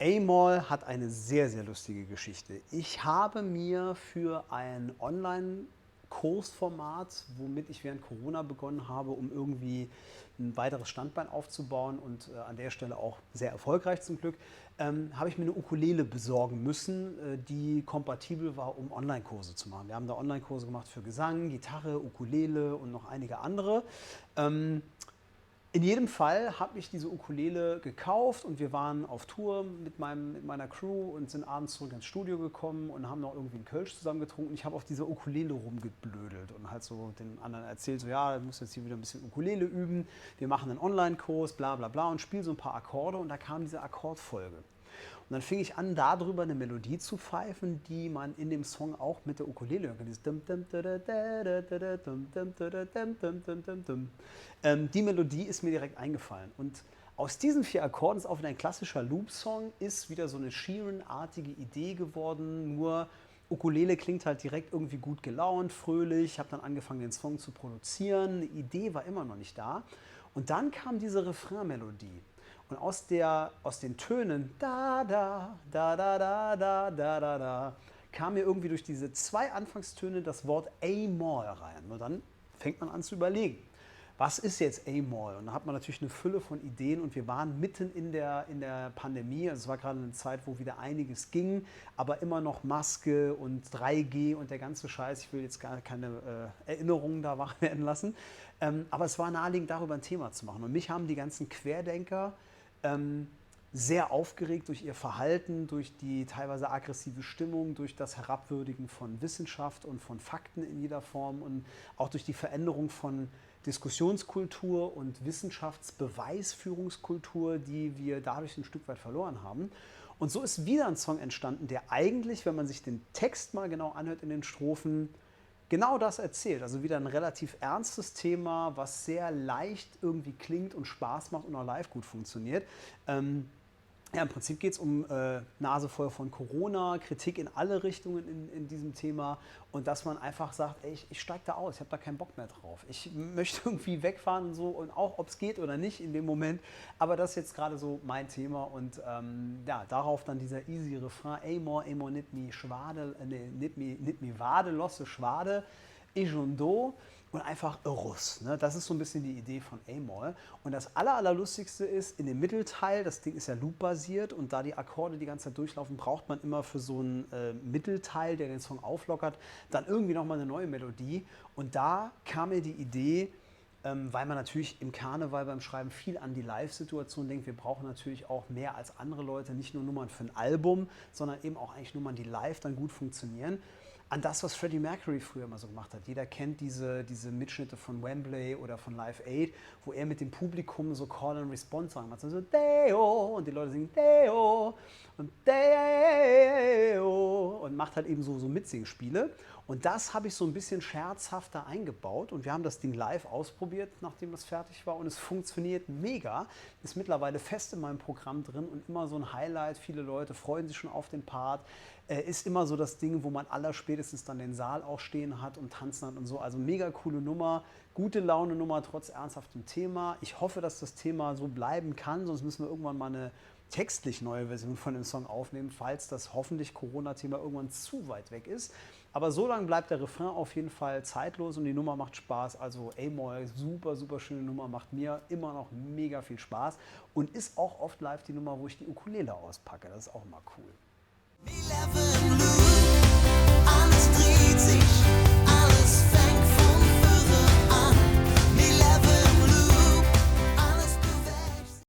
A-Moll hat eine sehr, sehr lustige Geschichte. Ich habe mir für ein Online-Kursformat, womit ich während Corona begonnen habe, um irgendwie ein weiteres Standbein aufzubauen und an der Stelle auch sehr erfolgreich zum Glück, habe ich mir eine Ukulele besorgen müssen, die kompatibel war, um Online-Kurse zu machen. Wir haben da Online-Kurse gemacht für Gesang, Gitarre, Ukulele und noch einige andere. Ähm, in jedem Fall habe ich diese Ukulele gekauft und wir waren auf Tour mit meiner Crew und sind abends zurück ins Studio gekommen und haben noch irgendwie einen Kölsch zusammen getrunken. Ich habe auf dieser Ukulele rumgeblödelt und halt so den anderen erzählt, so ja, du musst jetzt hier wieder ein bisschen Ukulele üben, wir machen einen Online-Kurs, bla bla bla und spiele so ein paar Akkorde und da kam diese Akkordfolge. Und dann fing ich an, darüber eine Melodie zu pfeifen, die man in dem Song auch mit der Ukulele hört. Dieses die Melodie ist mir direkt eingefallen. Und aus diesen 4 Akkorden ist auch wieder ein klassischer Loop-Song, ist wieder so eine Sheeran-artige Idee geworden, nur Ukulele klingt halt direkt irgendwie gut gelaunt, fröhlich. Ich habe dann angefangen, den Song zu produzieren. Eine Idee war immer noch nicht da. Und dann kam diese Refrain-Melodie. Und aus den Tönen da, da, da, da, da, da, da, da, da, kam mir irgendwie durch diese 2 Anfangstöne das Wort A-Moll rein. Und dann fängt man an zu überlegen, was ist jetzt A-Moll? Und da hat man natürlich eine Fülle von Ideen und wir waren mitten in der Pandemie. Also es war gerade eine Zeit, wo wieder einiges ging, aber immer noch Maske und 3G und der ganze Scheiß. Ich will jetzt gar keine Erinnerungen da wach werden lassen. Aber es war naheliegend, darüber ein Thema zu machen. Und mich haben die ganzen Querdenker sehr aufgeregt durch ihr Verhalten, durch die teilweise aggressive Stimmung, durch das Herabwürdigen von Wissenschaft und von Fakten in jeder Form und auch durch die Veränderung von Diskussionskultur und Wissenschaftsbeweisführungskultur, die wir dadurch ein Stück weit verloren haben. Und so ist wieder ein Song entstanden, der eigentlich, wenn man sich den Text mal genau anhört in den Strophen, genau das erzählt. Also wieder ein relativ ernstes Thema, was sehr leicht irgendwie klingt und Spaß macht und auch live gut funktioniert. Ja, im Prinzip geht es um Nase voll von Corona, Kritik in alle Richtungen in diesem Thema und dass man einfach sagt, ey, ich steige da aus, ich habe da keinen Bock mehr drauf. Ich möchte irgendwie wegfahren und so und auch, ob es geht oder nicht in dem Moment, aber das ist jetzt gerade so mein Thema und ja, darauf dann dieser easy Refrain, Amor, nit mi schwade, nit mi wade, losse schwade, ich und do und einfach Russ. Ne? Das ist so ein bisschen die Idee von A-Moll. Und das Allerlustigste ist, in dem Mittelteil, das Ding ist ja loop-basiert und da die Akkorde die ganze Zeit durchlaufen, braucht man immer für so einen Mittelteil, der den Song auflockert, dann irgendwie nochmal eine neue Melodie. Und da kam mir die Idee, weil man natürlich im Karneval beim Schreiben viel an die Live-Situation denkt. Wir brauchen natürlich auch mehr als andere Leute, nicht nur Nummern für ein Album, sondern eben auch eigentlich Nummern, die live dann gut funktionieren. An das, was Freddie Mercury früher immer so gemacht hat. Jeder kennt diese Mitschnitte von Wembley oder von Live Aid, wo er mit dem Publikum so Call and Response sagen macht. So Deo und die Leute singen Deo und Deo und macht halt eben so Mitsingspiele. Und das habe ich so ein bisschen scherzhafter eingebaut und wir haben das Ding live ausprobiert, nachdem das fertig war und es funktioniert mega. Ist mittlerweile fest in meinem Programm drin und immer so ein Highlight. Viele Leute freuen sich schon auf den Part. Ist immer so das Ding, wo man allerspätestens dann den Saal auch stehen hat und tanzen hat und so. Also mega coole Nummer, gute Laune Nummer trotz ernsthaftem Thema. Ich hoffe, dass das Thema so bleiben kann, sonst müssen wir irgendwann mal eine textlich neue Version von dem Song aufnehmen, falls das hoffentlich Corona-Thema irgendwann zu weit weg ist. Aber so lange bleibt der Refrain auf jeden Fall zeitlos und die Nummer macht Spaß. Also A-Moll, super, super schöne Nummer, macht mir immer noch mega viel Spaß und ist auch oft live die Nummer, wo ich die Ukulele auspacke. Das ist auch immer cool.